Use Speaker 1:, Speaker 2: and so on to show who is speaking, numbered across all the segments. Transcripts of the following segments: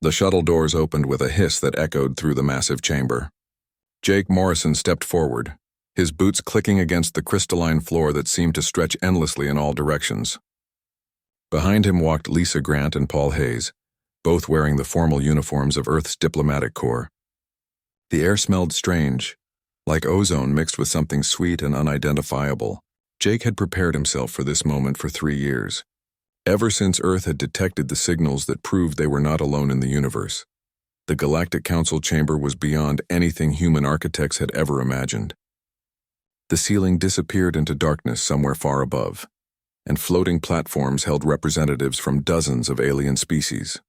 Speaker 1: The shuttle doors opened with a hiss that echoed through the massive chamber. Jake Morrison stepped forward, his boots clicking against the crystalline floor that seemed to stretch endlessly in all directions. Behind him walked Lisa Grant and Paul Hayes, both wearing the formal uniforms of Earth's diplomatic corps. The air smelled strange, like ozone mixed with something sweet and unidentifiable. Jake had prepared himself for this moment for 3 years, ever since Earth had detected the signals that proved they were not alone in the universe. The Galactic Council chamber was beyond anything human architects had ever imagined. The ceiling disappeared into darkness somewhere far above, and floating platforms held representatives from dozens of alien species.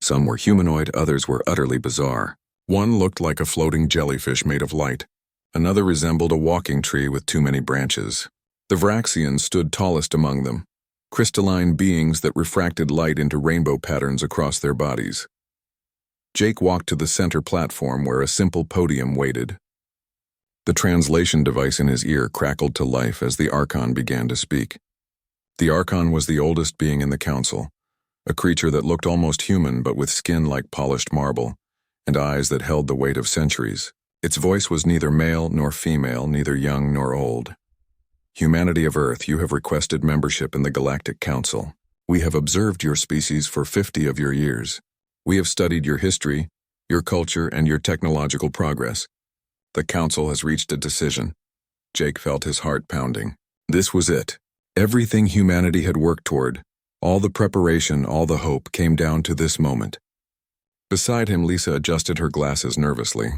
Speaker 1: Some were humanoid, others were utterly bizarre. One looked like a floating jellyfish made of light. Another resembled a walking tree with too many branches. The Vraxians stood tallest among them, crystalline beings that refracted light into rainbow patterns across their bodies. Jake walked to the center platform where a simple podium waited. The translation device in his ear crackled to life as the Archon began to speak. The Archon was the oldest being in the council, a creature that looked almost human but with skin like polished marble, and eyes that held the weight of centuries. Its voice was neither male nor female, neither young nor old. Humanity of Earth, you have requested membership in the Galactic Council. We have observed your species for 50 of your years. We have studied your history, your culture, and your technological progress. The Council has reached a decision. Jake felt his heart pounding. This was it. Everything humanity had worked toward, all the preparation, all the hope, came down to this moment. Beside him, Lisa adjusted her glasses nervously.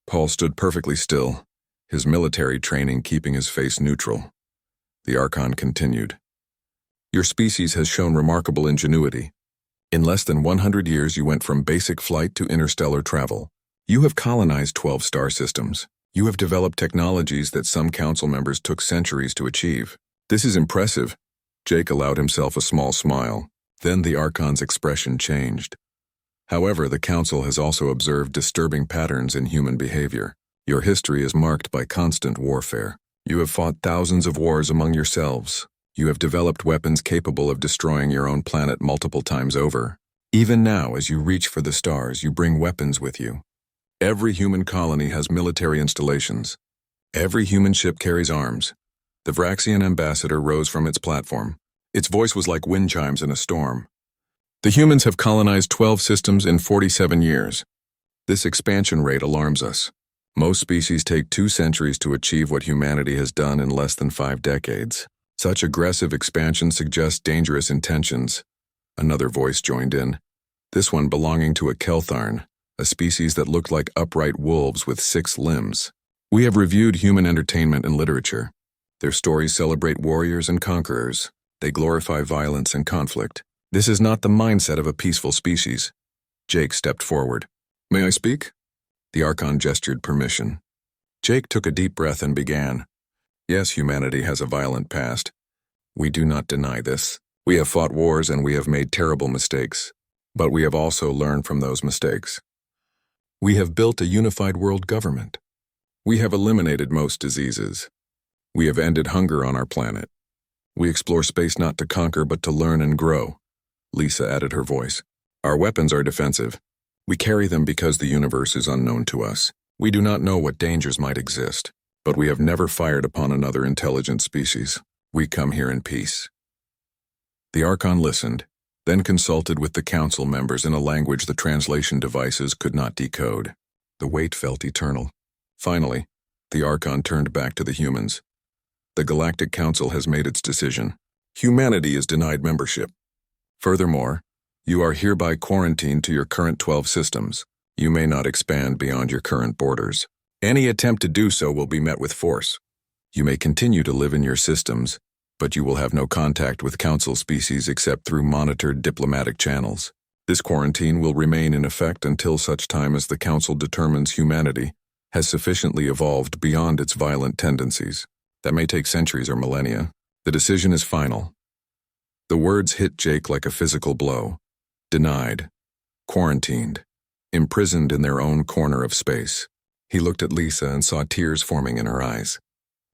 Speaker 1: Paul stood perfectly still, his military training keeping his face neutral. The Archon continued. Your species has shown remarkable ingenuity. In less than 100 years, you went from basic flight to interstellar travel. You have colonized 12 star systems. You have developed technologies that some council members took centuries to achieve. This is impressive. Jake allowed himself a small smile. Then the Archon's expression changed. However, the Council has also observed disturbing patterns in human behavior. Your history is marked by constant warfare. You have fought thousands of wars among yourselves. You have developed weapons capable of destroying your own planet multiple times over. Even now, as you reach for the stars, you bring weapons with you. Every human colony has military installations. Every human ship carries arms. The Vraxian ambassador rose from its platform. Its voice was like wind chimes in a storm. The humans have colonized 12 systems in 47 years. This expansion rate alarms us. Most species take 2 centuries to achieve what humanity has done in less than 5 decades. Such aggressive expansion suggests dangerous intentions. Another voice joined in, this one belonging to a Keltharn, a species that looked like upright wolves with 6 limbs. We have reviewed human entertainment and literature. Their stories celebrate warriors and conquerors. They glorify violence and conflict. This is not the mindset of a peaceful species. Jake stepped forward. May I speak? The Archon gestured permission. Jake took a deep breath and began. Yes, humanity has a violent past. We do not deny this. We have fought wars and we have made terrible mistakes. But we have also learned from those mistakes. We have built a unified world government. We have eliminated most diseases. We have ended hunger on our planet. We explore space not to conquer but to learn and grow. Lisa added her voice. Our weapons are defensive. We carry them because the universe is unknown to us. We do not know what dangers might exist, but we have never fired upon another intelligent species. We come here in peace. The Archon listened, then consulted with the council members in a language the translation devices could not decode. The wait felt eternal. Finally, the Archon turned back to the humans. The Galactic Council has made its decision. Humanity is denied membership. Furthermore, you are hereby quarantined to your current 12 systems. You may not expand beyond your current borders. Any attempt to do so will be met with force. You may continue to live in your systems, but you will have no contact with Council species except through monitored diplomatic channels. This quarantine will remain in effect until such time as the Council determines humanity has sufficiently evolved beyond its violent tendencies. That may take centuries or millennia. The decision is final. The words hit Jake like a physical blow. Denied. Quarantined. Imprisoned in their own corner of space. He looked at Lisa and saw tears forming in her eyes.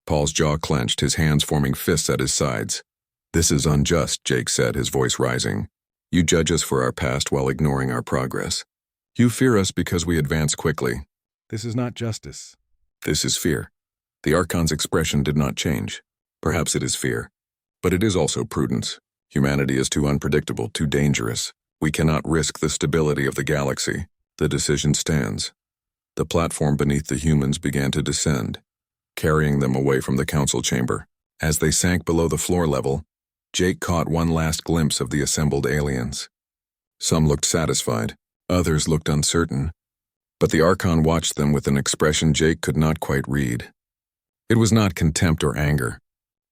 Speaker 1: Paul's jaw clenched, his hands forming fists at his sides. This is unjust, Jake said, his voice rising. You judge us for our past while ignoring our progress. You fear us because we advance quickly.
Speaker 2: This is not justice.
Speaker 1: This is fear. The Archon's expression did not change. Perhaps it is fear. But it is also prudence. Humanity is too unpredictable, too dangerous. We cannot risk the stability of the galaxy. The decision stands. The platform beneath the humans began to descend, carrying them away from the council chamber. As they sank below the floor level, Jake caught one last glimpse of the assembled aliens. Some looked satisfied, others looked uncertain, but the Archon watched them with an expression Jake could not quite read. It was not contempt or anger.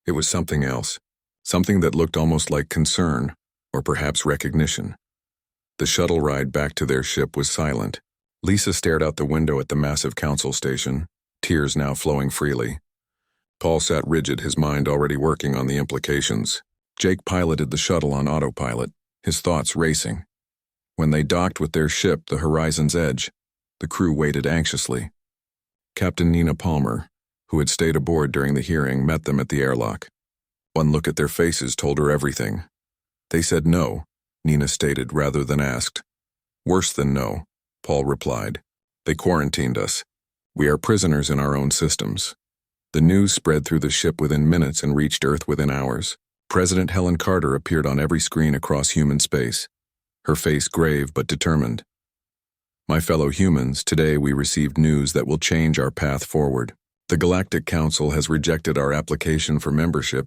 Speaker 1: It was something else, something that looked almost like concern, or perhaps recognition. The shuttle ride back to their ship was silent. Lisa stared out the window at the massive council station, tears now flowing freely. Paul sat rigid, his mind already working on the implications. Jake piloted the shuttle on autopilot, his thoughts racing. When they docked with their ship, the Horizon's Edge, the crew waited anxiously. Captain Nina Palmer, who had stayed aboard during the hearing, met them at the airlock. One look at their faces told her everything. They said no, Nina stated rather than asked. Worse than no, Paul replied. They quarantined us. We are prisoners in our own systems. The news spread through the ship within minutes and reached Earth within hours. President Helen Carter appeared on every screen across human space, her face grave but determined. My fellow humans, today we received news that will change our path forward. The Galactic Council has rejected our application for membership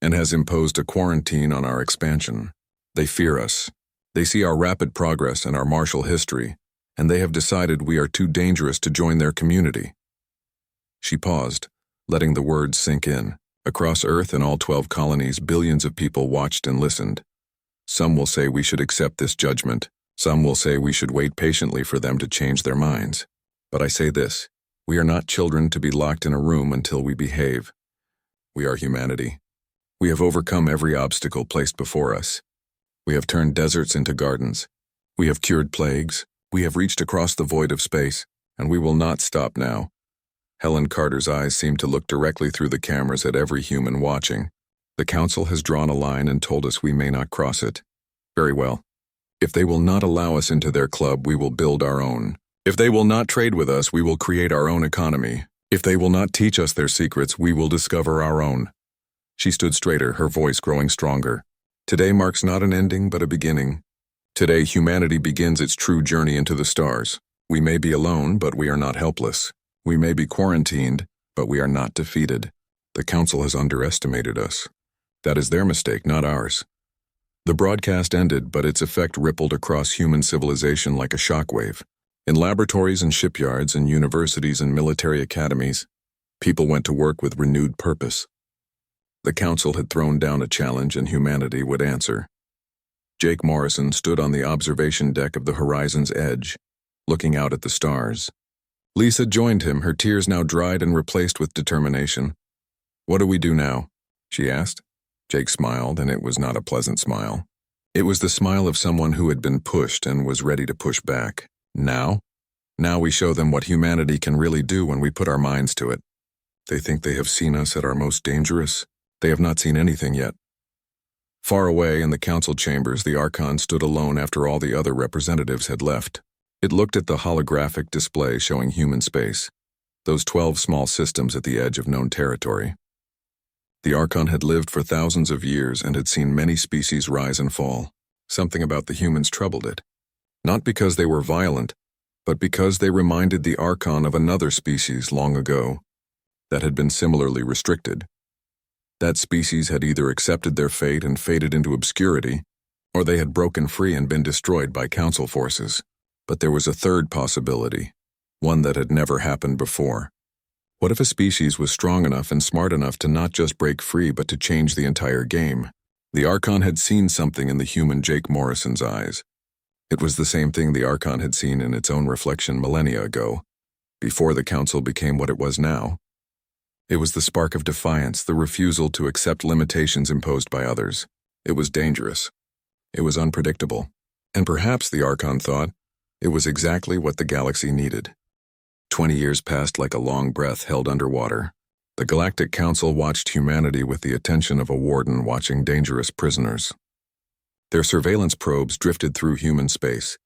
Speaker 1: and has imposed a quarantine on our expansion. They fear us. They see our rapid progress and our martial history, and they have decided we are too dangerous to join their community. She paused, letting the words sink in. Across Earth and all 12 colonies, billions of people watched and listened. Some will say we should accept this judgment. Some will say we should wait patiently for them to change their minds. But I say this, we are not children to be locked in a room until we behave. We are humanity. We have overcome every obstacle placed before us. We have turned deserts into gardens. We have cured plagues. We have reached across the void of space, and we will not stop now. Helen Carter's eyes seemed to look directly through the cameras at every human watching. The council has drawn a line and told us we may not cross it. Very well. If they will not allow us into their club, we will build our own. If they will not trade with us, we will create our own economy. If they will not teach us their secrets, we will discover our own. She stood straighter, her voice growing stronger. Today marks not an ending, but a beginning. Today, humanity begins its true journey into the stars. We may be alone, but we are not helpless. We may be quarantined, but we are not defeated. The council has underestimated us. That is their mistake, not ours. The broadcast ended, but its effect rippled across human civilization like a shockwave. In laboratories and shipyards and universities and military academies, people went to work with renewed purpose. The council had thrown down a challenge and humanity would answer. Jake Morrison stood on the observation deck of the Horizon's Edge, looking out at the stars. Lisa joined him, her tears now dried and replaced with determination. What do we do now? She asked. Jake smiled, and it was not a pleasant smile. It was the smile of someone who had been pushed and was ready to push back. Now? Now we show them what humanity can really do when we put our minds to it. They think they have seen us at our most dangerous. They have not seen anything yet. Far away in the council chambers, the Archon stood alone after all the other representatives had left. It looked at the holographic display showing human space, those 12 small systems at the edge of known territory. The Archon had lived for thousands of years and had seen many species rise and fall. Something about the humans troubled it. Not because they were violent, but because they reminded the Archon of another species long ago that had been similarly restricted. That species had either accepted their fate and faded into obscurity, or they had broken free and been destroyed by council forces. But there was a third possibility, one that had never happened before. What if a species was strong enough and smart enough to not just break free but to change the entire game? The Archon had seen something in the human Jake Morrison's eyes. It was the same thing the Archon had seen in its own reflection millennia ago, before the council became what it was now. It was the spark of defiance, the refusal to accept limitations imposed by others. It was dangerous. It was unpredictable. And perhaps, the Archon thought, it was exactly what the galaxy needed. 20 years passed like a long breath held underwater. The Galactic Council watched humanity with the attention of a warden watching dangerous prisoners. Their surveillance probes drifted through human space,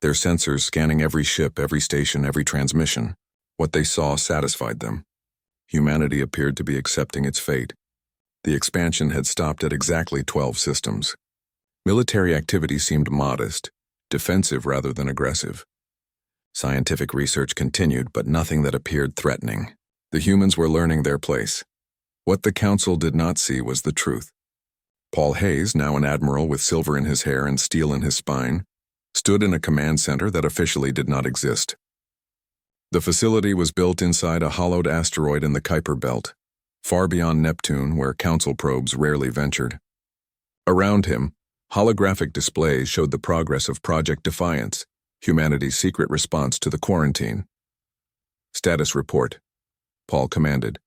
Speaker 1: their sensors scanning every ship, every station, every transmission. What they saw satisfied them. Humanity appeared to be accepting its fate. The expansion had stopped at exactly 12 systems. Military activity seemed modest, defensive rather than aggressive. Scientific research continued, but nothing that appeared threatening. The humans were learning their place. What the Council did not see was the truth. Paul Hayes, now an admiral with silver in his hair and steel in his spine, stood in a command center that officially did not exist. The facility was built inside a hollowed asteroid in the Kuiper Belt, far beyond Neptune, where Council probes rarely ventured. Around him, holographic displays showed the progress of Project Defiance, humanity's secret response to the quarantine. Status report, Paul commanded.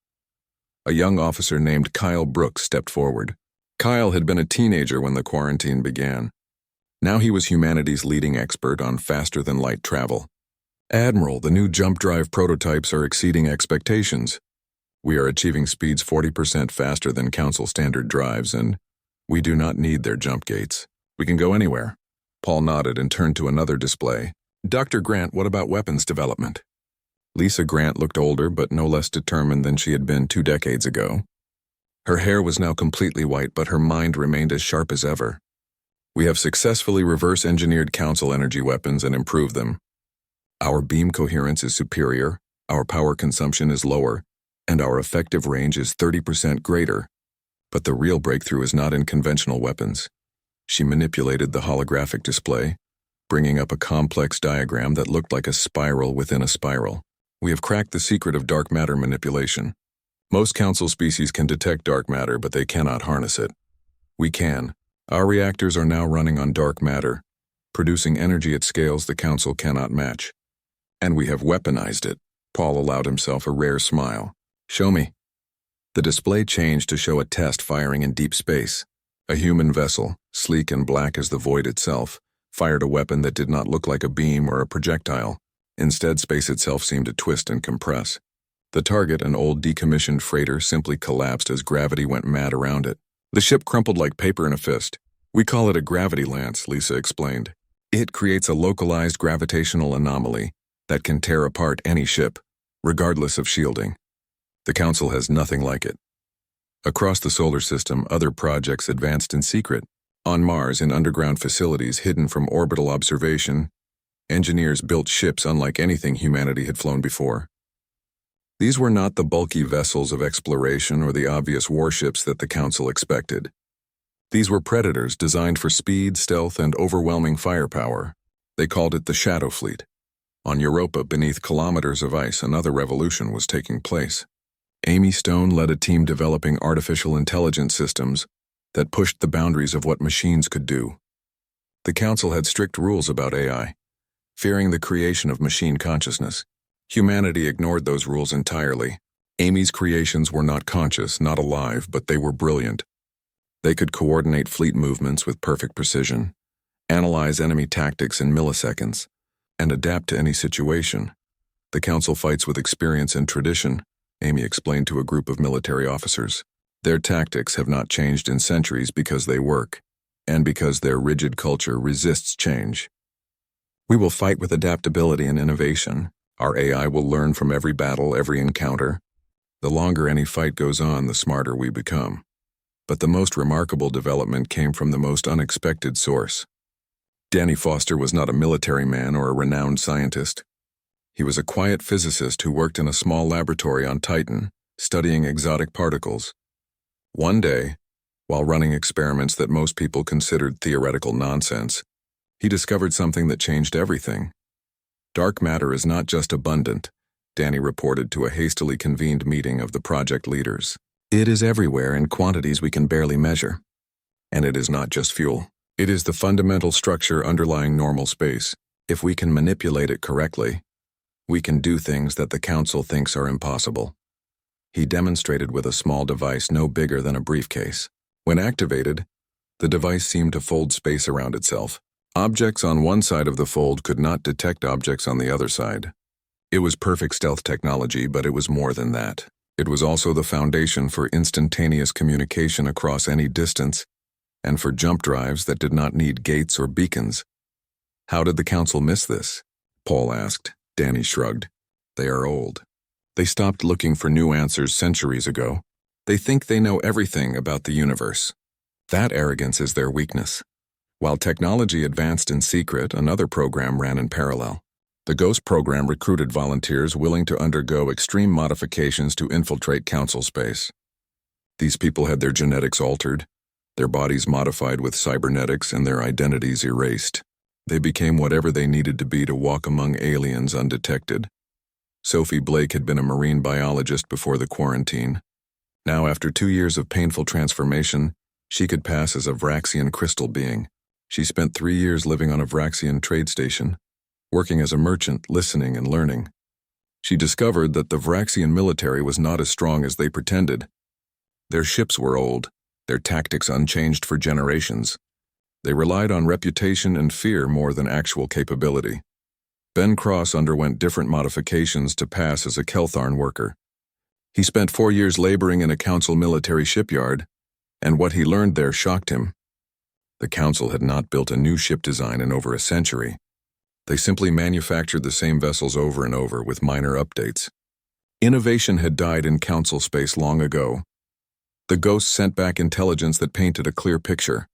Speaker 1: A young officer named Kyle Brooks stepped forward. Kyle had been a teenager when the quarantine began. Now he was humanity's leading expert on faster-than-light travel. Admiral, the new jump drive prototypes are exceeding expectations. We are achieving speeds 40% faster than Council standard drives, and we do not need their jump gates. We can go anywhere. Paul nodded and turned to another display. Dr. Grant, what about weapons development? Lisa Grant looked older but no less determined than she had been 2 decades ago. Her hair was now completely white, but her mind remained as sharp as ever. We have successfully reverse-engineered Council energy weapons and improved them. Our beam coherence is superior, our power consumption is lower, and our effective range is 30% greater. But the real breakthrough is not in conventional weapons. She manipulated the holographic display, bringing up a complex diagram that looked like a spiral within a spiral. We have cracked the secret of dark matter manipulation. Most Council species can detect dark matter, but they cannot harness it. We can. Our reactors are now running on dark matter, producing energy at scales the Council cannot match. And we have weaponized it. Paul allowed himself a rare smile. Show me. The display changed to show a test firing in deep space. A human vessel, sleek and black as the void itself, fired a weapon that did not look like a beam or a projectile. Instead, space itself seemed to twist and compress. The target, an old decommissioned freighter, simply collapsed as gravity went mad around it. The ship crumpled like paper in a fist. We call it a gravity lance, Lisa explained. It creates a localized gravitational anomaly that can tear apart any ship, regardless of shielding. The Council has nothing like it. Across the solar system, other projects advanced in secret. On Mars, in underground facilities hidden from orbital observation, engineers built ships unlike anything humanity had flown before. These were not the bulky vessels of exploration or the obvious warships that the Council expected. These were predators designed for speed, stealth, and overwhelming firepower. They called it the Shadow Fleet. On Europa, beneath kilometers of ice, another revolution was taking place. Amy Stone led a team developing artificial intelligence systems that pushed the boundaries of what machines could do. The Council had strict rules about AI, fearing the creation of machine consciousness. Humanity ignored those rules entirely. Amy's creations were not conscious, not alive, but they were brilliant. They could coordinate fleet movements with perfect precision, analyze enemy tactics in milliseconds, and adapt to any situation. The Council fights with experience and tradition, Amy explained to a group of military officers. Their tactics have not changed in centuries because they work, and because their rigid culture resists change. We will fight with adaptability and innovation. Our AI will learn from every battle, every encounter. The longer any fight goes on, the smarter we become. But the most remarkable development came from the most unexpected source. Danny Foster was not a military man or a renowned scientist. He was a quiet physicist who worked in a small laboratory on Titan, studying exotic particles. One day, while running experiments that most people considered theoretical nonsense, he discovered something that changed everything. Dark matter is not just abundant, Danny reported to a hastily convened meeting of the project leaders. It is everywhere in quantities we can barely measure. And it is not just fuel. It is the fundamental structure underlying normal space. If we can manipulate it correctly, we can do things that the Council thinks are impossible. He demonstrated with a small device no bigger than a briefcase. When activated, the device seemed to fold space around itself. Objects on one side of the fold could not detect objects on the other side. It was perfect stealth technology, but it was more than that. It was also the foundation for instantaneous communication across any distance and for jump drives that did not need gates or beacons. How did the Council miss this? Paul asked. Danny shrugged. They are old. They stopped looking for new answers centuries ago. They think they know everything about the universe. That arrogance is their weakness. While technology advanced in secret, another program ran in parallel. The Ghost program recruited volunteers willing to undergo extreme modifications to infiltrate Council space. These people had their genetics altered, their bodies modified with cybernetics, and their identities erased. They became whatever they needed to be to walk among aliens undetected. Sophie Blake had been a marine biologist before the quarantine. Now, after 2 years of painful transformation, she could pass as a Vraxian crystal being. She spent 3 years living on a Vraxian trade station, working as a merchant, listening and learning. She discovered that the Vraxian military was not as strong as they pretended. Their ships were old, their tactics unchanged for generations. They relied on reputation and fear more than actual capability. Ben Cross underwent different modifications to pass as a Keltharn worker. He spent 4 years laboring in a Council military shipyard, and what he learned there shocked him. The Council had not built a new ship design in over a century. They simply manufactured the same vessels over and over with minor updates. Innovation had died in Council space long ago. The Ghosts sent back intelligence that painted a clear picture.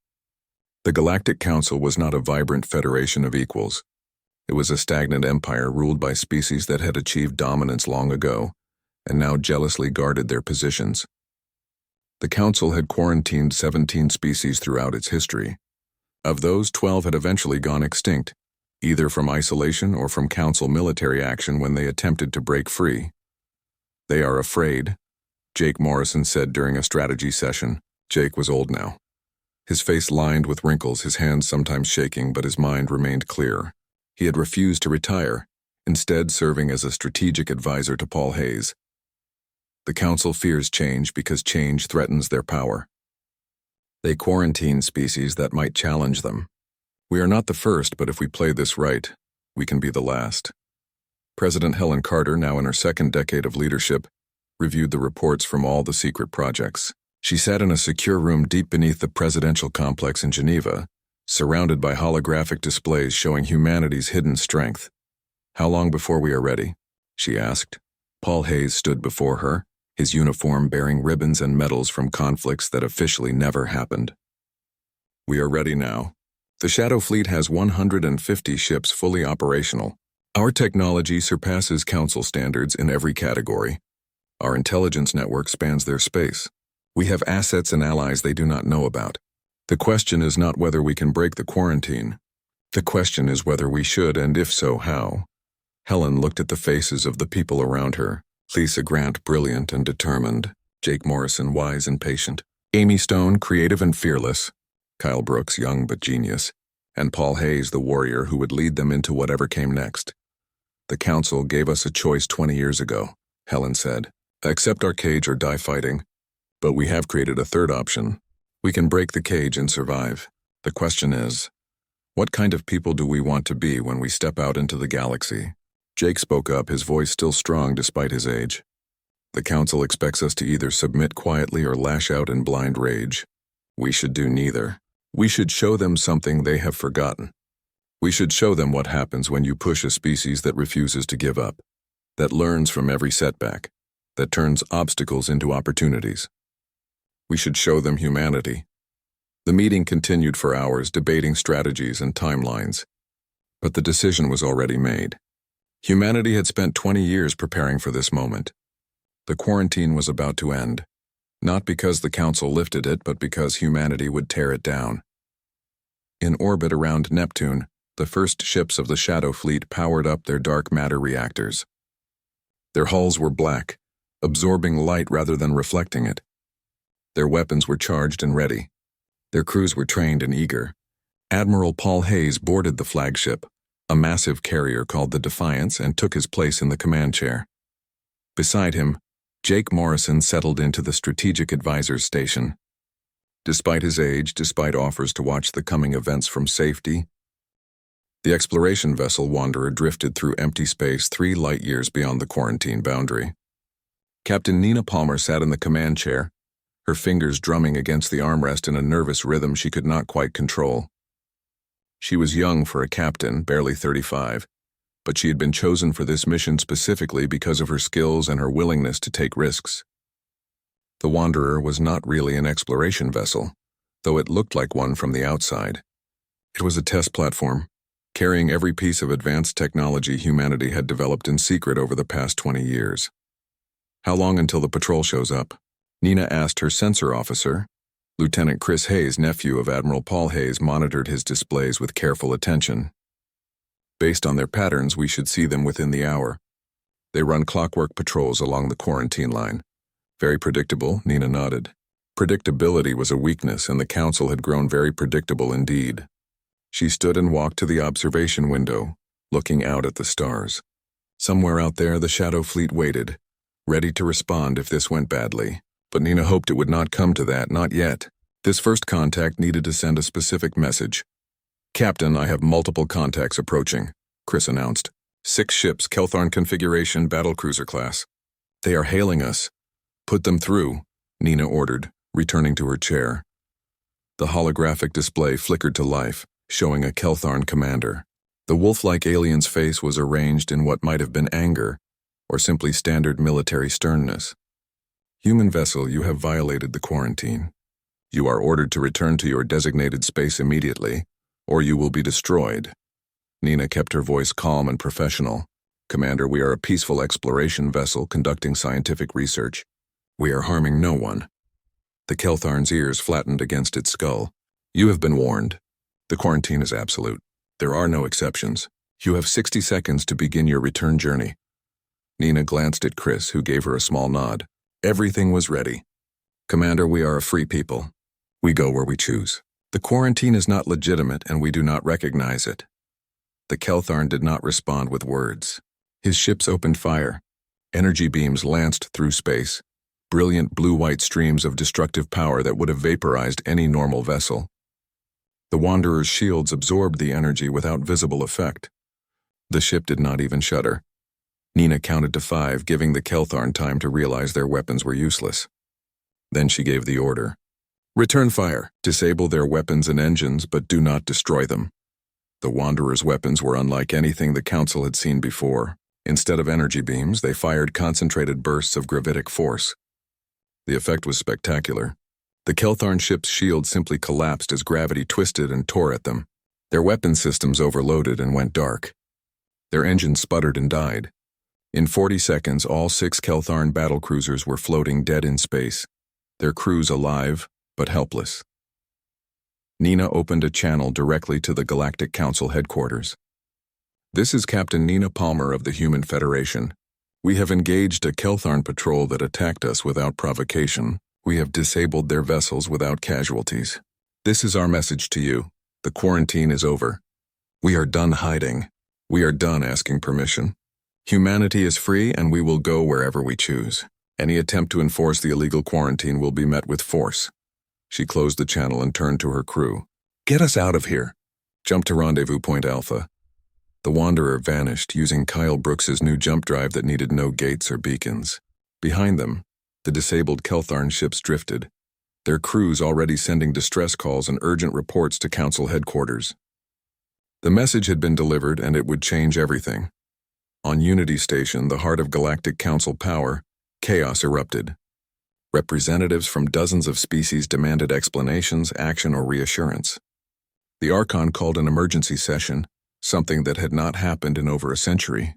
Speaker 1: The Galactic Council was not a vibrant federation of equals. It was a stagnant empire ruled by species that had achieved dominance long ago, and now jealously guarded their positions. The Council had quarantined 17 species throughout its history. Of those, 12 had eventually gone extinct, either from isolation or from Council military action when they attempted to break free. They are afraid, Jake Morrison said during a strategy session. Jake was old now. His face lined with wrinkles, his hands sometimes shaking, but his mind remained clear. He had refused to retire, instead serving as a strategic advisor to Paul Hayes. The Council fears change because change threatens their power. They quarantine species that might challenge them. We are not the first, but if we play this right, we can be the last. President Helen Carter, now in her second decade of leadership, reviewed the reports from all the secret projects. She sat in a secure room deep beneath the presidential complex in Geneva, surrounded by holographic displays showing humanity's hidden strength. How long before we are ready? She asked. Paul Hayes stood before her, his uniform bearing ribbons and medals from conflicts that officially never happened. We are ready now. The Shadow Fleet has 150 ships fully operational. Our technology surpasses Council standards in every category. Our intelligence network spans their space. We have assets and allies they do not know about. The question is not whether we can break the quarantine. The question is whether we should, and if so, how. Helen looked at the faces of the people around her. Lisa Grant, brilliant and determined. Jake Morrison, wise and patient. Amy Stone, creative and fearless. Kyle Brooks, young but genius. And Paul Hayes, the warrior who would lead them into whatever came next. The Council gave us a choice 20 years ago, Helen said. Accept our cage or die fighting. But we have created a third option. We can break the cage and survive. The question is, what kind of people do we want to be when we step out into the galaxy? Jake spoke up, his voice still strong despite his age. The Council expects us to either submit quietly or lash out in blind rage. We should do neither. We should show them something they have forgotten. We should show them what happens when you push a species that refuses to give up, that learns from every setback, that turns obstacles into opportunities. We should show them humanity. The meeting continued for hours, debating strategies and timelines. But the decision was already made. Humanity had spent 20 years preparing for this moment. The quarantine was about to end, not because the Council lifted it, but because humanity would tear it down. In orbit around Neptune, the first ships of the Shadow Fleet powered up their dark matter reactors. Their hulls were black, absorbing light rather than reflecting it. Their weapons were charged and ready. Their crews were trained and eager. Admiral Paul Hayes boarded the flagship, a massive carrier called the Defiance, and took his place in the command chair. Beside him, Jake Morrison settled into the strategic advisor's station. Despite his age, despite offers to watch the coming events from safety, the exploration vessel Wanderer drifted through empty space 3 light-years beyond the quarantine boundary. Captain Nina Palmer sat in the command chair, her fingers drumming against the armrest in a nervous rhythm she could not quite control. She was young for a captain, barely 35, but she had been chosen for this mission specifically because of her skills and her willingness to take risks. The Wanderer was not really an exploration vessel, though it looked like one from the outside. It was a test platform, carrying every piece of advanced technology humanity had developed in secret over the past 20 years. How long until the patrol shows up? Nina asked her sensor officer. Lieutenant Chris Hayes, nephew of Admiral Paul Hayes, monitored his displays with careful attention. Based on their patterns, we should see them within the hour. They run clockwork patrols along the quarantine line. Very predictable, Nina nodded. Predictability was a weakness, and the council had grown very predictable indeed. She stood and walked to the observation window, looking out at the stars. Somewhere out there, the Shadow Fleet waited, ready to respond if this went badly. But Nina hoped it would not come to that, not yet. This first contact needed to send a specific message. "Captain, I have multiple contacts approaching," Chris announced. 6 ships, Keltharn configuration, battlecruiser class. "They are hailing us." "Put them through," Nina ordered, returning to her chair. The holographic display flickered to life, showing a Keltharn commander. The wolf-like alien's face was arranged in what might have been anger, or simply standard military sternness. "Human vessel, you have violated the quarantine. You are ordered to return to your designated space immediately, or you will be destroyed." Nina kept her voice calm and professional. "Commander, we are a peaceful exploration vessel conducting scientific research. We are harming no one." The Keltharn's ears flattened against its skull. "You have been warned. The quarantine is absolute. There are no exceptions. You have 60 seconds to begin your return journey." Nina glanced at Chris, who gave her a small nod. Everything was ready. "Commander, we are a free people. We go where we choose. The quarantine is not legitimate and we do not recognize it." The Keltharn did not respond with words. His ships opened fire. Energy beams lanced through space, brilliant blue-white streams of destructive power that would have vaporized any normal vessel. The Wanderer's shields absorbed the energy without visible effect. The ship did not even shudder. Nina counted to 5, giving the Keltharn time to realize their weapons were useless. Then she gave the order. "Return fire. Disable their weapons and engines, but do not destroy them." The Wanderer's weapons were unlike anything the Council had seen before. Instead of energy beams, they fired concentrated bursts of gravitic force. The effect was spectacular. The Keltharn ship's shield simply collapsed as gravity twisted and tore at them. Their weapon systems overloaded and went dark. Their engines sputtered and died. In 40 seconds, all 6 Keltharn battlecruisers were floating dead in space, their crews alive but helpless. Nina opened a channel directly to the Galactic Council headquarters. "This is Captain Nina Palmer of the Human Federation. We have engaged a Keltharn patrol that attacked us without provocation. We have disabled their vessels without casualties. This is our message to you. The quarantine is over. We are done hiding. We are done asking permission. Humanity is free and we will go wherever we choose. Any attempt to enforce the illegal quarantine will be met with force." She closed the channel and turned to her crew. "Get us out of here. Jump to Rendezvous Point Alpha." The Wanderer vanished using Kyle Brooks's new jump drive that needed no gates or beacons. Behind them, the disabled Keltharn ships drifted, their crews already sending distress calls and urgent reports to Council headquarters. The message had been delivered and it would change everything. On Unity Station, the heart of Galactic Council power, chaos erupted. Representatives from dozens of species demanded explanations, action, or reassurance. The Archon called an emergency session, something that had not happened in over a century.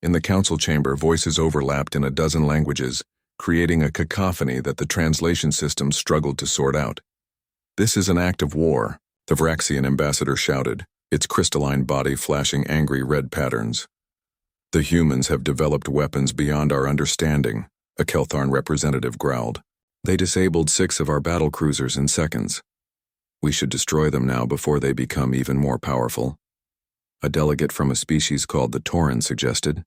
Speaker 1: In the council chamber, voices overlapped in a dozen languages, creating a cacophony that the translation system struggled to sort out. "This is an act of war," the Vraxian ambassador shouted, its crystalline body flashing angry red patterns. "The humans have developed weapons beyond our understanding," a Keltharn representative growled. "They disabled 6 of our battlecruisers in seconds. We should destroy them now before they become even more powerful," a delegate from a species called the Tauren suggested.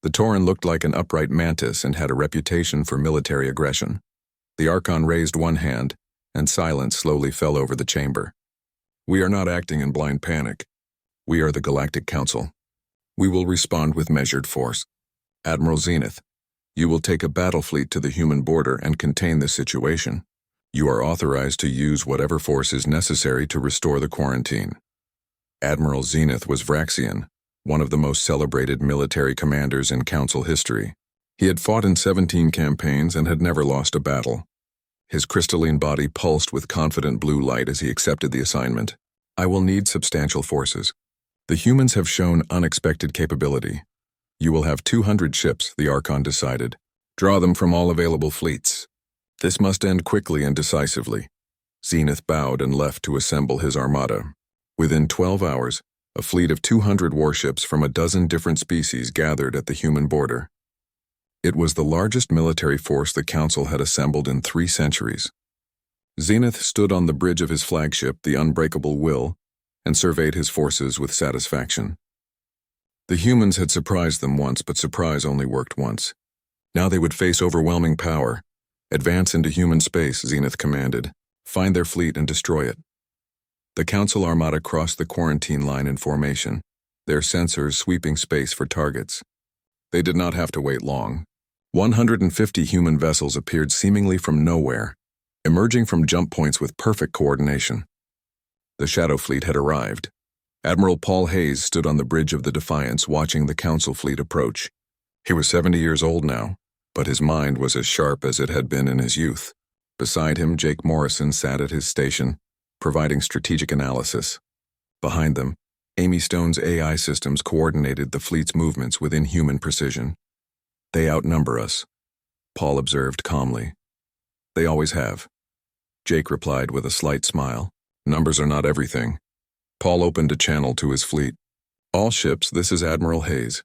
Speaker 1: The Tauren looked like an upright mantis and had a reputation for military aggression. The Archon raised one hand, and silence slowly fell over the chamber. "We are not acting in blind panic. We are the Galactic Council. We will respond with measured force. Admiral Zenith, You will take a battle fleet to the human border and contain the situation. You are authorized to use whatever force is necessary to restore the quarantine. Admiral Zenith was Vraxian, one of the most celebrated military commanders in Council history. He had fought in 17 campaigns and had never lost a battle. His crystalline body pulsed with confident blue light as he accepted the assignment. I will need substantial forces. The humans have shown unexpected capability. You will have 200 ships, the Archon decided. Draw them from all available fleets. This must end quickly and decisively. Zenith bowed and left to assemble his armada. Within 12 hours, a fleet of 200 warships from a dozen different species gathered at the human border. It was the largest military force the Council had assembled in 3 centuries. Zenith stood on the bridge of his flagship, the Unbreakable Will, and surveyed his forces with satisfaction. The humans had surprised them once, but surprise only worked once. Now they would face overwhelming power. Advance into human space, Zenith commanded. Find their fleet and destroy it. The Council armada crossed the quarantine line in formation, their sensors sweeping space for targets. They did not have to wait long. 150 human vessels appeared seemingly from nowhere, emerging from jump points with perfect coordination. The Shadow Fleet had arrived. Admiral Paul Hayes stood on the bridge of the Defiance watching the Council fleet approach. He was 70 years old now, but his mind was as sharp as it had been in his youth. Beside him, Jake Morrison sat at his station, providing strategic analysis. Behind them, Amy Stone's AI systems coordinated the fleet's movements with inhuman precision. They outnumber us, Paul observed calmly. They always have. Jake replied with a slight smile. Numbers are not everything. Paul opened a channel to his fleet. All ships, this is Admiral Hayes.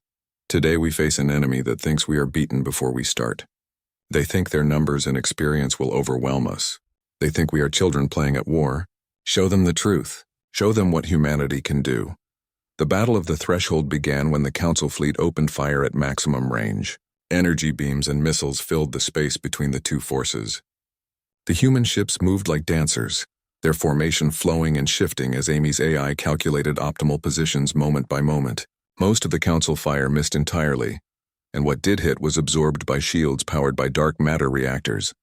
Speaker 1: Today we face an enemy that thinks we are beaten before we start. They think their numbers and experience will overwhelm us. They think we are children playing at war. Show them the truth. Show them what humanity can do. The Battle of the Threshold began when the Council fleet opened fire at maximum range. Energy beams and missiles filled the space between the two forces. The human ships moved like dancers, their formation flowing and shifting as Amy's AI calculated optimal positions moment by moment. Most of the Council fire missed entirely, and what did hit was absorbed by shields powered by dark matter reactors.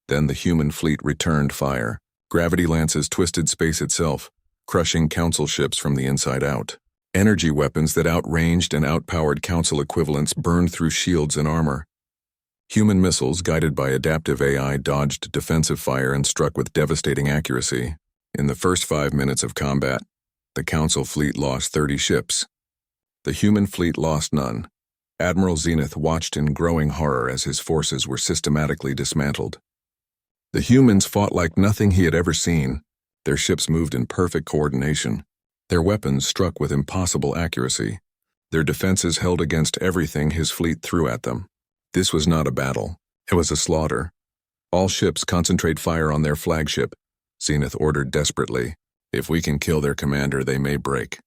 Speaker 1: Then the human fleet returned fire. Gravity lances twisted space itself, crushing Council ships from the inside out. Energy weapons that outranged and outpowered Council equivalents burned through shields and armor. Human missiles, guided by adaptive AI, dodged defensive fire and struck with devastating accuracy. In the first 5 minutes of combat, the Council fleet lost 30 ships. The human fleet lost none. Admiral Zenith watched in growing horror as his forces were systematically dismantled. The humans fought like nothing he had ever seen. Their ships moved in perfect coordination. Their weapons struck with impossible accuracy. Their defenses held against everything his fleet threw at them. This was not a battle. It was a slaughter. All ships concentrate fire on their flagship, Zenith ordered desperately. If we can kill their commander, they may break.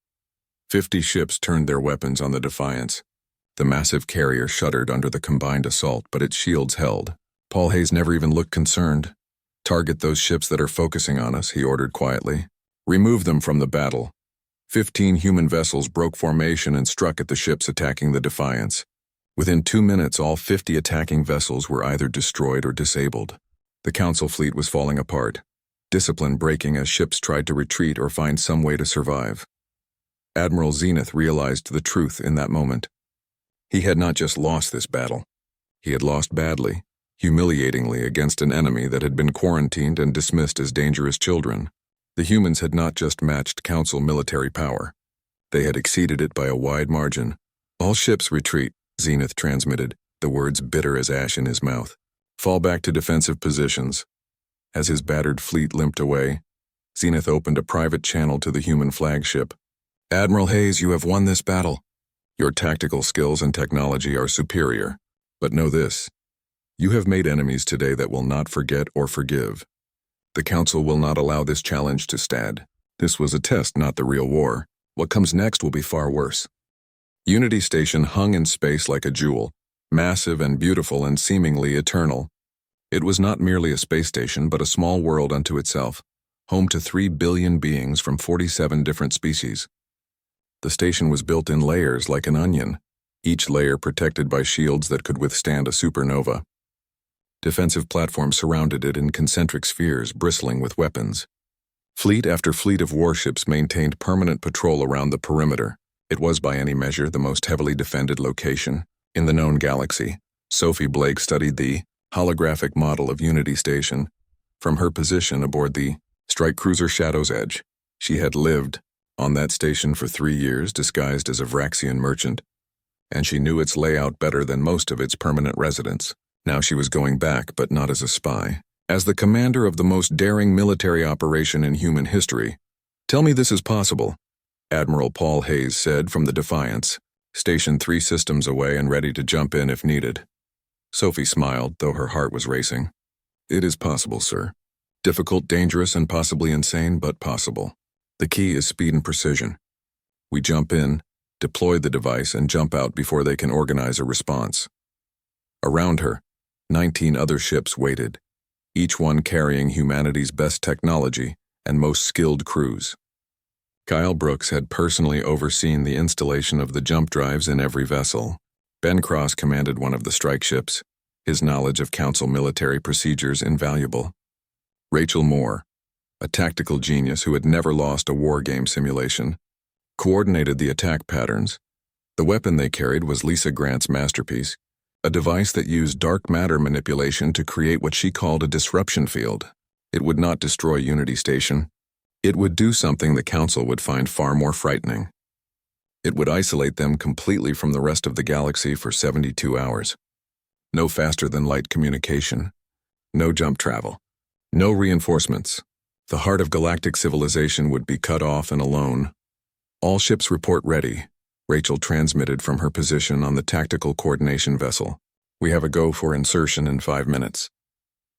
Speaker 1: 50 ships turned their weapons on the Defiance. The massive carrier shuddered under the combined assault, but its shields held. Paul Hayes never even looked concerned. Target those ships that are focusing on us, he ordered quietly. Remove them from the battle. 15 human vessels broke formation and struck at the ships attacking the Defiance. Within 2 minutes, all 50 attacking vessels were either destroyed or disabled. The Council fleet was falling apart, discipline breaking as ships tried to retreat or find some way to survive. Admiral Zenith realized the truth in that moment. He had not just lost this battle. He had lost badly, humiliatingly against an enemy that had been quarantined and dismissed as dangerous children. The humans had not just matched Council military power. They had exceeded it by a wide margin. All ships retreat, Zenith transmitted, the words bitter as ash in his mouth. Fall back to defensive positions. As his battered fleet limped away, Zenith opened a private channel to the human flagship. Admiral Hayes, you have won this battle. Your tactical skills and technology are superior. But know this. You have made enemies today that will not forget or forgive. The Council will not allow this challenge to stand. This was a test, not the real war. What comes next will be far worse. Unity Station hung in space like a jewel, massive and beautiful and seemingly eternal. It was not merely a space station, but a small world unto itself, home to 3 billion beings from 47 different species. The station was built in layers like an onion. each layer protected by shields that could withstand a supernova. Defensive platforms surrounded it in concentric spheres bristling with weapons. Fleet after fleet of warships maintained permanent patrol around the perimeter. It was by any measure the most heavily defended location in the known galaxy. Sophie Blake studied the holographic model of Unity Station from her position aboard the strike cruiser Shadow's Edge. She had lived on that station for 3 years disguised as a Vraxian merchant, and she knew its layout better than most of its permanent residents. Now she was going back, but not as a spy. As the commander of the most daring military operation in human history. "Tell me this is possible," Admiral Paul Hayes said from the Defiance, stationed 3 systems away and ready to jump in if needed. Sophie smiled, though her heart was racing. "It is possible, sir. Difficult, dangerous, and possibly insane, but possible. The key is speed and precision. We jump in, deploy the device, and jump out before they can organize a response." Around her, 19 other ships waited, each one carrying humanity's best technology and most skilled crews. Kyle Brooks had personally overseen the installation of the jump drives in every vessel. Ben Cross commanded one of the strike ships, his knowledge of Council military procedures invaluable. Rachel Moore, a tactical genius who had never lost a war game simulation, coordinated the attack patterns. The weapon they carried was Lisa Grant's masterpiece, a device that used dark matter manipulation to create what she called a disruption field. It would not destroy Unity Station. It would do something the Council would find far more frightening. It would isolate them completely from the rest of the galaxy for 72 hours. No faster-than-light communication. No jump travel. No reinforcements. The heart of galactic civilization would be cut off and alone. "All ships report ready," Rachel transmitted from her position on the tactical coordination vessel. "We have a go for insertion in 5 minutes.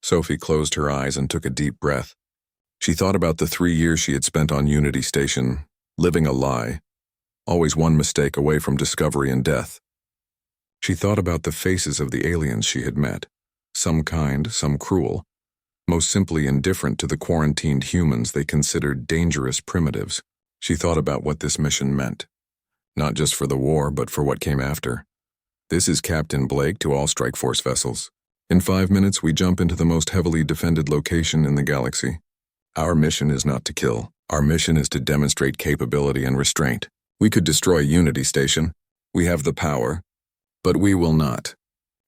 Speaker 1: Sophie closed her eyes and took a deep breath. She thought about the 3 years she had spent on Unity Station, living a lie, always one mistake away from discovery and death. She thought about the faces of the aliens she had met, some kind, some cruel, most simply indifferent to the quarantined humans they considered dangerous primitives. She thought about what this mission meant, not just for the war, but for what came after. "This is Captain Blake to all Strike Force vessels. In 5 minutes, we jump into the most heavily defended location in the galaxy. Our mission is not to kill. Our mission is to demonstrate capability and restraint. We could destroy Unity Station. We have the power. But we will not.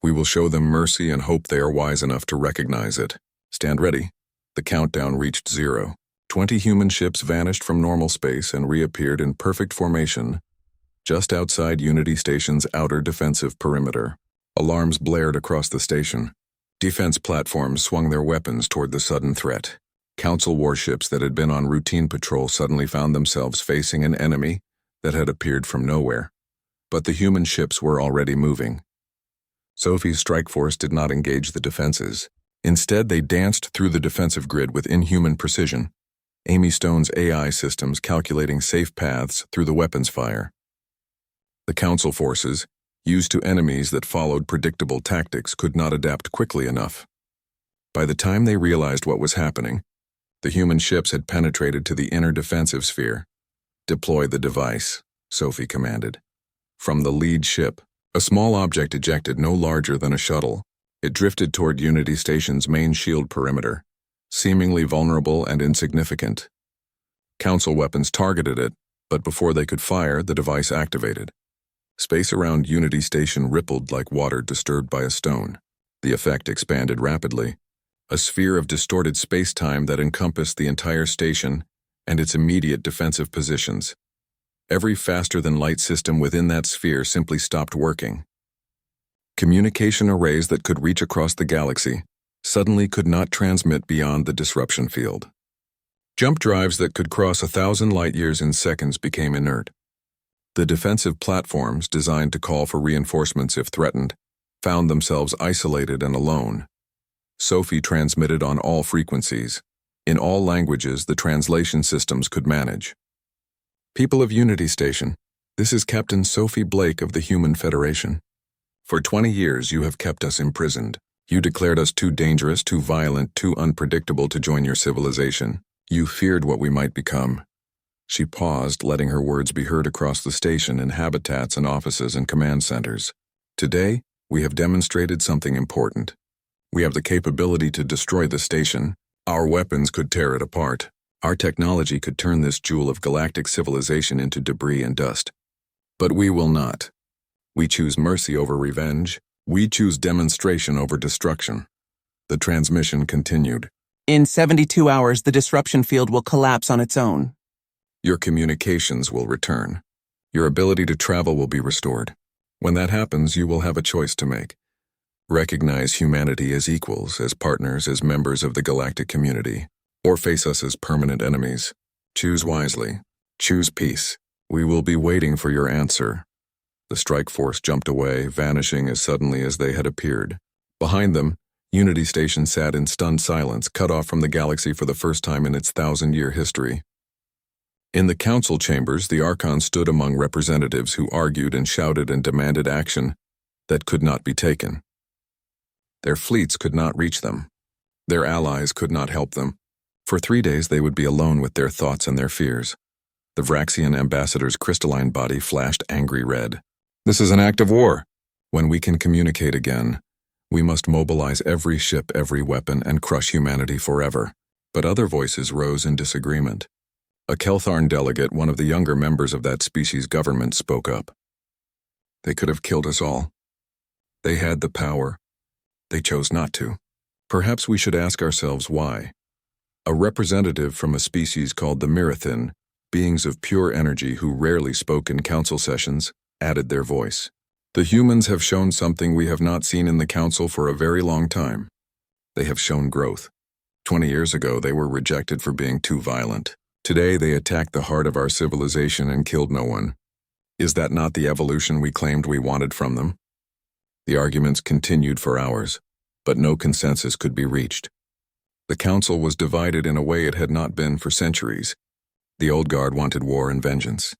Speaker 1: We will show them mercy and hope they are wise enough to recognize it. Stand ready." The countdown reached 0. 20 human ships vanished from normal space and reappeared in perfect formation just outside Unity Station's outer defensive perimeter. Alarms blared across the station. Defense platforms swung their weapons toward the sudden threat. Council warships that had been on routine patrol suddenly found themselves facing an enemy that had appeared from nowhere. But the human ships were already moving. Sophie's strike force did not engage the defenses. Instead, they danced through the defensive grid with inhuman precision, Amy Stone's AI systems calculating safe paths through the weapons fire. The Council forces, used to enemies that followed predictable tactics, could not adapt quickly enough. By the time they realized what was happening, the human ships had penetrated to the inner defensive sphere. "Deploy the device," Sophie commanded. From the lead ship, a small object ejected no larger than a shuttle. It drifted toward Unity Station's main shield perimeter, seemingly vulnerable and insignificant. Council weapons targeted it, but before they could fire, the device activated. Space around Unity Station rippled like water disturbed by a stone. The effect expanded rapidly, a sphere of distorted space-time that encompassed the entire station and its immediate defensive positions. Every faster-than-light system within that sphere simply stopped working. Communication arrays that could reach across the galaxy suddenly could not transmit beyond the disruption field. Jump drives that could cross 1,000 light-years in seconds became inert. The defensive platforms, designed to call for reinforcements if threatened, found themselves isolated and alone. Sophie transmitted on all frequencies, in all languages the translation systems could manage. "People of Unity Station, this is Captain Sophie Blake of the Human Federation. For 20 years you have kept us imprisoned. You declared us too dangerous, too violent, too unpredictable to join your civilization. You feared what we might become. She paused, letting her words be heard across the station in habitats and offices and command centers. Today, we have demonstrated something important. We have the capability to destroy the station. Our weapons could tear it apart. Our technology could turn this jewel of galactic civilization into debris and dust. But we will not. We choose mercy over revenge. We choose demonstration over destruction. The transmission continued.
Speaker 3: In 72 hours, the disruption field will collapse on its own.
Speaker 1: Your communications will return. Your ability to travel will be restored. When that happens, you will have a choice to make. Recognize humanity as equals, as partners, as members of the galactic community, or face us as permanent enemies. Choose wisely. Choose peace. We will be waiting for your answer. The strike force jumped away, vanishing as suddenly as they had appeared. Behind them, Unity Station sat in stunned silence, cut off from the galaxy for the first time in its 1,000-year history. In the council chambers, the Archons stood among representatives who argued and shouted and demanded action that could not be taken. Their fleets could not reach them. Their allies could not help them. For 3 days they would be alone with their thoughts and their fears. The Vraxian ambassador's crystalline body flashed angry red. This is an act of war. When we can communicate again, we must mobilize every ship, every weapon, and crush humanity forever. But other voices rose in disagreement. A Keltharn delegate, one of the younger members of that species' government, spoke up. They could have killed us all. They had the power. They chose not to. Perhaps we should ask ourselves why. A representative from a species called the Mirathin, beings of pure energy who rarely spoke in council sessions, added their voice. The humans have shown something we have not seen in the council for a very long time. They have shown growth. 20 years ago, they were rejected for being too violent. Today, they attacked the heart of our civilization and killed no one. Is that not the evolution we claimed we wanted from them? The arguments continued for hours, but no consensus could be reached. The council was divided in a way it had not been for centuries. The old guard wanted war and vengeance.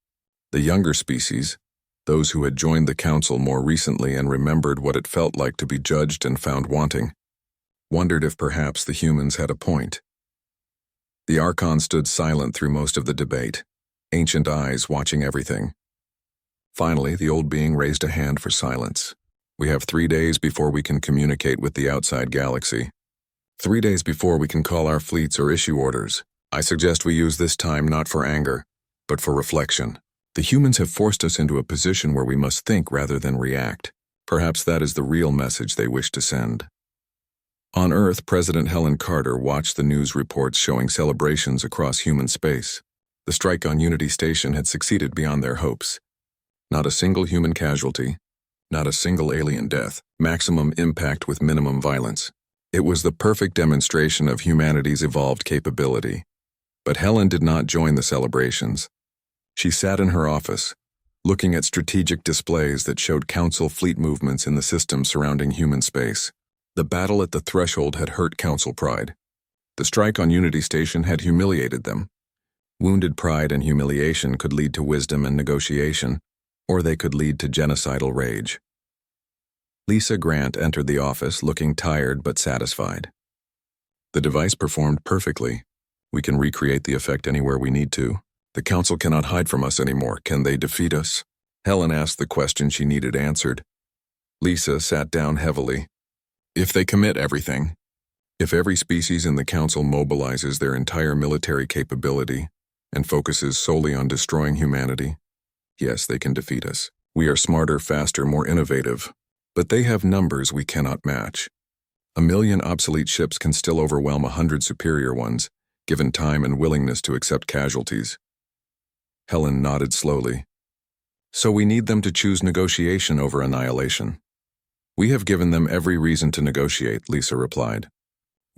Speaker 1: The younger species, those who had joined the council more recently and remembered what it felt like to be judged and found wanting, wondered if perhaps the humans had a point. The Archon stood silent through most of the debate, ancient eyes watching everything. Finally, the old being raised a hand for silence. We have 3 days before we can communicate with the outside galaxy. 3 days before we can call our fleets or issue orders. I suggest we use this time not for anger, but for reflection. The humans have forced us into a position where we must think rather than react. Perhaps that is the real message they wish to send. On Earth, President Helen Carter watched the news reports showing celebrations across human space. The strike on Unity Station had succeeded beyond their hopes. Not a single human casualty, not a single alien death, maximum impact with minimum violence. It was the perfect demonstration of humanity's evolved capability. But Helen did not join the celebrations. She sat in her office, looking at strategic displays that showed Council fleet movements in the system surrounding human space. The battle at the threshold had hurt Council pride. The strike on Unity Station had humiliated them. Wounded pride and humiliation could lead to wisdom and negotiation, or they could lead to genocidal rage. Lisa Grant entered the office looking tired but satisfied. The device performed perfectly. We can recreate the effect anywhere we need to. The Council cannot hide from us anymore. Can they defeat us? Helen asked the question she needed answered. Lisa sat down heavily. If they commit everything, if every species in the Council mobilizes their entire military capability and focuses solely on destroying humanity, yes, they can defeat us. We are smarter, faster, more innovative, but they have numbers we cannot match. 1 million obsolete ships can still overwhelm 100 superior ones, given time and willingness to accept casualties. Helen nodded slowly. So we need them to choose negotiation over annihilation. We have given them every reason to negotiate, Lisa replied.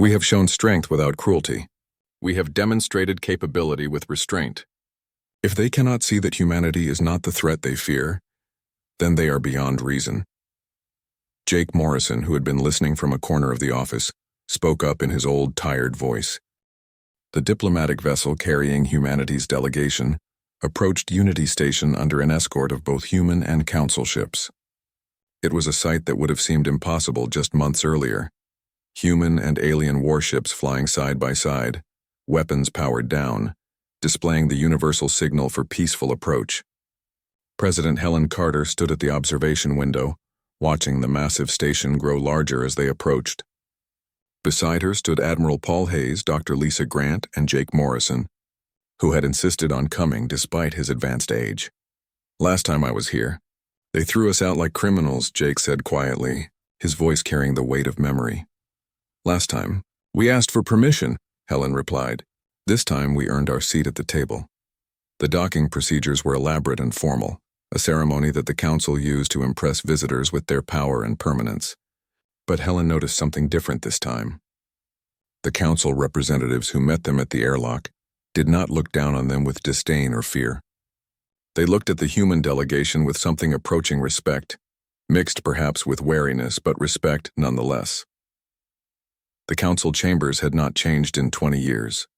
Speaker 1: We have shown strength without cruelty. We have demonstrated capability with restraint. If they cannot see that humanity is not the threat they fear, then they are beyond reason. Jake Morrison, who had been listening from a corner of the office, spoke up in his old, tired voice. The diplomatic vessel carrying humanity's delegation approached Unity Station under an escort of both human and council ships. It was a sight that would have seemed impossible just months earlier. Human and alien warships flying side by side, weapons powered down, displaying the universal signal for peaceful approach. President Helen Carter stood at the observation window, watching the massive station grow larger as they approached. Beside her stood Admiral Paul Hayes, Dr. Lisa Grant, and Jake Morrison, who had insisted on coming despite his advanced age. "Last time I was here, they threw us out like criminals," Jake said quietly, his voice carrying the weight of memory. "Last time, we asked for permission," Helen replied. "This time we earned our seat at the table." The docking procedures were elaborate and formal, a ceremony that the council used to impress visitors with their power and permanence. But Helen noticed something different this time. The council representatives who met them at the airlock did not look down on them with disdain or fear. They looked at the human delegation with something approaching respect, mixed perhaps with wariness, but respect nonetheless. The council chambers had not changed in 20 years.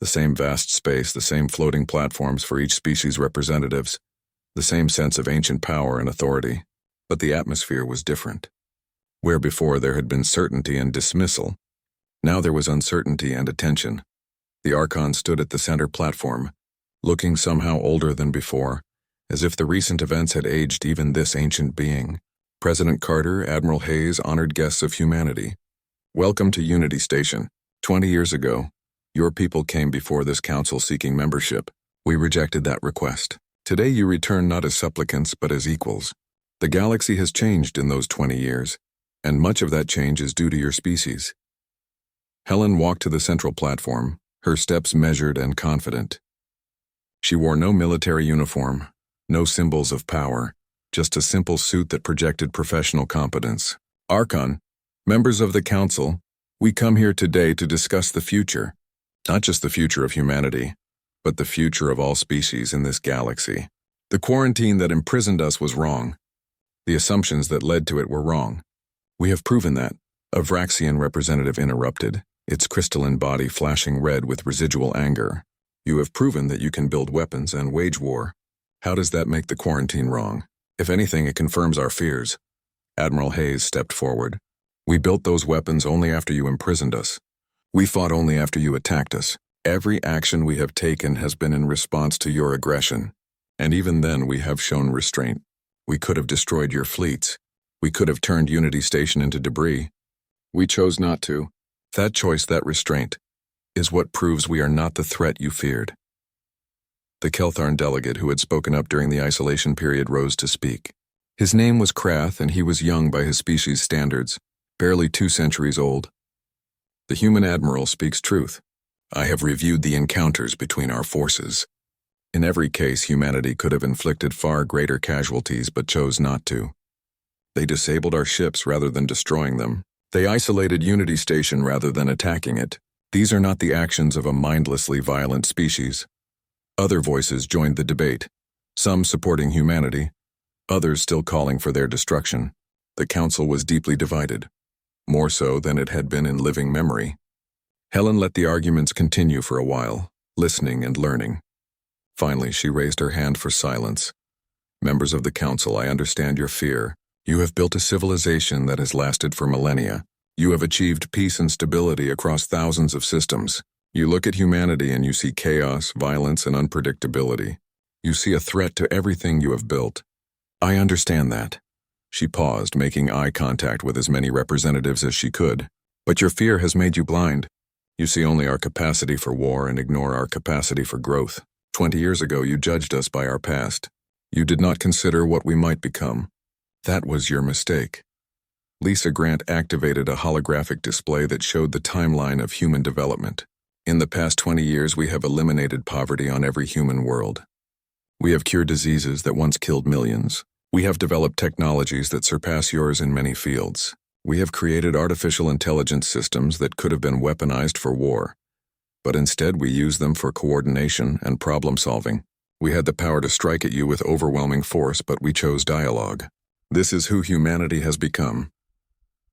Speaker 1: The same vast space, the same floating platforms for each species' representatives, the same sense of ancient power and authority, but the atmosphere was different. Where before there had been certainty and dismissal, now there was uncertainty and attention. The Archon stood at the center platform, looking somehow older than before, as if the recent events had aged even this ancient being. President Carter, Admiral Hayes, honored guests of humanity. Welcome to Unity Station. 20 years ago, your people came before this council seeking membership. We rejected that request. Today you return not as supplicants but as equals. The galaxy has changed in those 20 years, and much of that change is due to your species. Helen walked to the central platform, her steps measured and confident. She wore no military uniform, no symbols of power, just a simple suit that projected professional competence. Archon, members of the council, we come here today to discuss the future. Not just the future of humanity, but the future of all species in this galaxy. The quarantine that imprisoned us was wrong. The assumptions that led to it were wrong. We have proven that. A Vraxian representative interrupted, its crystalline body flashing red with residual anger. You have proven that you can build weapons and wage war. How does that make the quarantine wrong? If anything, it confirms our fears. Admiral Hayes stepped forward. We built those weapons only after you imprisoned us. We fought only after you attacked us. Every action we have taken has been in response to your aggression. And even then we have shown restraint. We could have destroyed your fleets. We could have turned Unity Station into debris. We chose not to. That choice, that restraint, is what proves we are not the threat you feared. The Keltharn delegate who had spoken up during the isolation period rose to speak. His name was Krath, and he was young by his species' standards, barely 2 centuries old. The human admiral speaks truth. I have reviewed the encounters between our forces. In every case, humanity could have inflicted far greater casualties but chose not to. They disabled our ships rather than destroying them. They isolated Unity Station rather than attacking it. These are not the actions of a mindlessly violent species. Other voices joined the debate, some supporting humanity, others still calling for their destruction. The council was deeply divided, more so than it had been in living memory. Helen let the arguments continue for a while, listening and learning. Finally, she raised her hand for silence. Members of the council, I understand your fear. You have built a civilization that has lasted for millennia. You have achieved peace and stability across thousands of systems. You look at humanity and you see chaos, violence, and unpredictability. You see a threat to everything you have built. I understand that. She paused, making eye contact with as many representatives as she could. But your fear has made you blind. You see only our capacity for war and ignore our capacity for growth. 20 years ago, you judged us by our past. You did not consider what we might become. That was your mistake. Lisa Grant activated a holographic display that showed the timeline of human development. In the past 20 years, we have eliminated poverty on every human world. We have cured diseases that once killed millions. We have developed technologies that surpass yours in many fields. We have created artificial intelligence systems that could have been weaponized for war. But instead, we use them for coordination and problem solving. We had the power to strike at you with overwhelming force, but we chose dialogue. This is who humanity has become.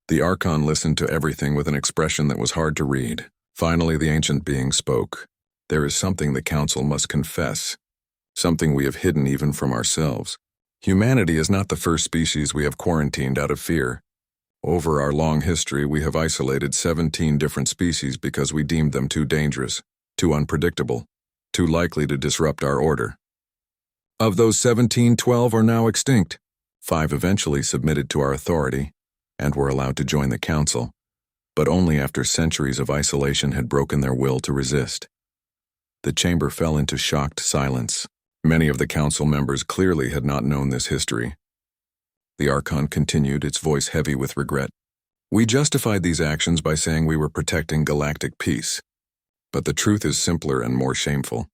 Speaker 1: The Archon listened to everything with an expression that was hard to read. Finally, the ancient being spoke. There is something the council must confess, something we have hidden even from ourselves. Humanity is not the first species we have quarantined out of fear. Over our long history, we have isolated 17 different species because we deemed them too dangerous, too unpredictable. too likely to disrupt our order. Of those 17, 12 are now extinct. 5 eventually submitted to our authority and were allowed to join the council, but only after centuries of isolation had broken their will to resist. The chamber fell into shocked silence. Many of the council members clearly had not known this history. The Archon continued, its voice heavy with regret. We justified these actions by saying we were protecting galactic peace. But the truth is simpler and more shameful.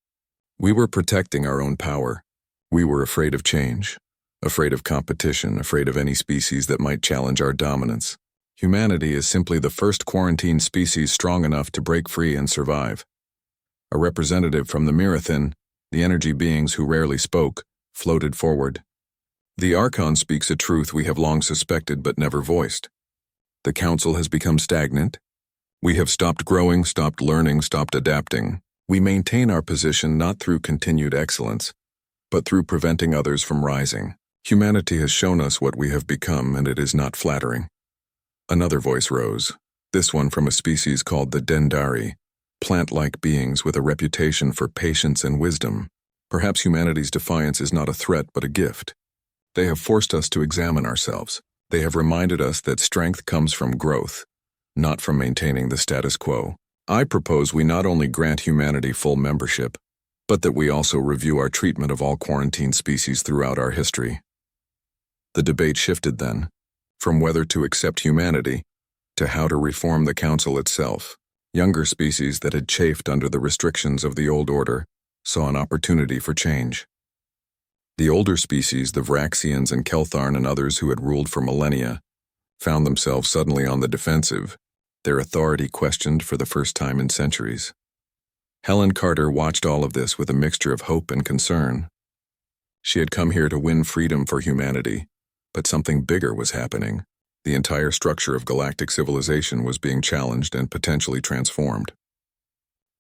Speaker 1: We were protecting our own power. We were afraid of change, afraid of competition, afraid of any species that might challenge our dominance. Humanity is simply the first quarantined species strong enough to break free and survive. A representative from the Mirathin, the energy beings who rarely spoke, floated forward. The Archon speaks a truth we have long suspected but never voiced. The Council has become stagnant. We have stopped growing, stopped learning, stopped adapting. We maintain our position not through continued excellence, but through preventing others from rising. Humanity has shown us what we have become, and it is not flattering. Another voice rose, this one from a species called the Dendari, plant-like beings with a reputation for patience and wisdom. Perhaps humanity's defiance is not a threat but a gift. They have forced us to examine ourselves. They have reminded us that strength comes from growth, not from maintaining the status quo. I propose we not only grant humanity full membership, but that we also review our treatment of all quarantined species throughout our history. The debate shifted then, from whether to accept humanity to how to reform the Council itself. Younger species that had chafed under the restrictions of the old order saw an opportunity for change. The older species, the Vraxians and Keltharn and others who had ruled for millennia, found themselves suddenly on the defensive, their authority questioned for the first time in centuries. Helen Carter watched all of this with a mixture of hope and concern. She had come here to win freedom for humanity, but something bigger was happening. The entire structure of galactic civilization was being challenged and potentially transformed.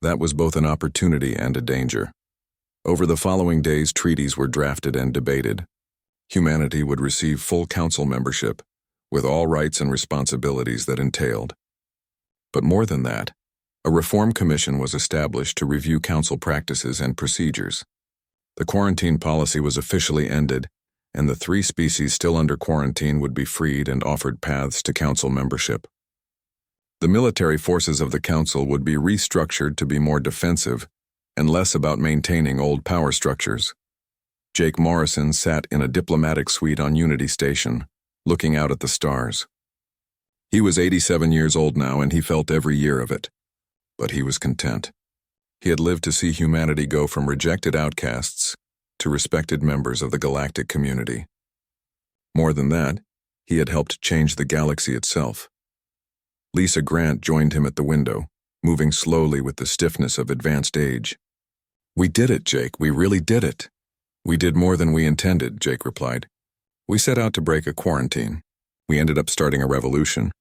Speaker 1: That was both an opportunity and a danger. Over the following days, treaties were drafted and debated. Humanity would receive full council membership, with all rights and responsibilities that entailed. But more than that, a reform commission was established to review council practices and procedures. The quarantine policy was officially ended, and the 3 species still under quarantine would be freed and offered paths to council membership. The military forces of the council would be restructured to be more defensive and less about maintaining old power structures. Jake Morrison sat in a diplomatic suite on Unity Station, looking out at the stars. He was 87 years old now, and he felt every year of it. But he was content. He had lived to see humanity go from rejected outcasts to respected members of the galactic community. More than that, he had helped change the galaxy itself. Lisa Grant joined him at the window, moving slowly with the stiffness of advanced age. We did it, Jake. We really did it. We did more than we intended, Jake replied. We set out to break a quarantine. We ended up starting a revolution.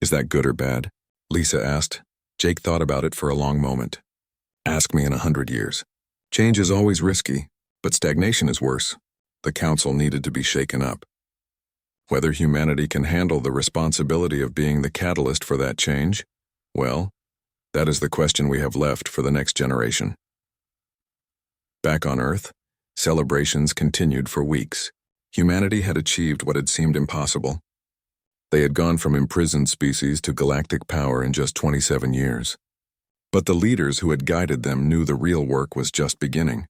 Speaker 1: Is that good or bad? Lisa asked. Jake thought about it for a long moment. Ask me in 100 years. Change is always risky, but stagnation is worse. The council needed to be shaken up. Whether humanity can handle the responsibility of being the catalyst for that change, well, that is the question we have left for the next generation. Back on Earth, celebrations continued for weeks. Humanity had achieved what had seemed impossible. They had gone from imprisoned species to galactic power in just 27 years. But the leaders who had guided them knew the real work was just beginning.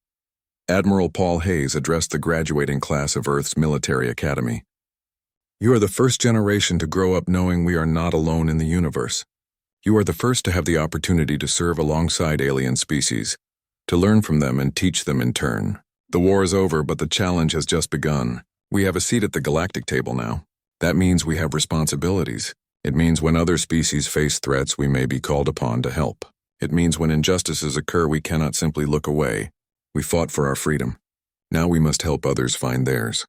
Speaker 1: Admiral Paul Hayes addressed the graduating class of Earth's military academy. You are the first generation to grow up knowing we are not alone in the universe. You are the first to have the opportunity to serve alongside alien species, to learn from them and teach them in turn. The war is over, but the challenge has just begun. We have a seat at the galactic table now. That means we have responsibilities. It means when other species face threats, we may be called upon to help. It means when injustices occur, we cannot simply look away. We fought for our freedom. Now we must help others find theirs.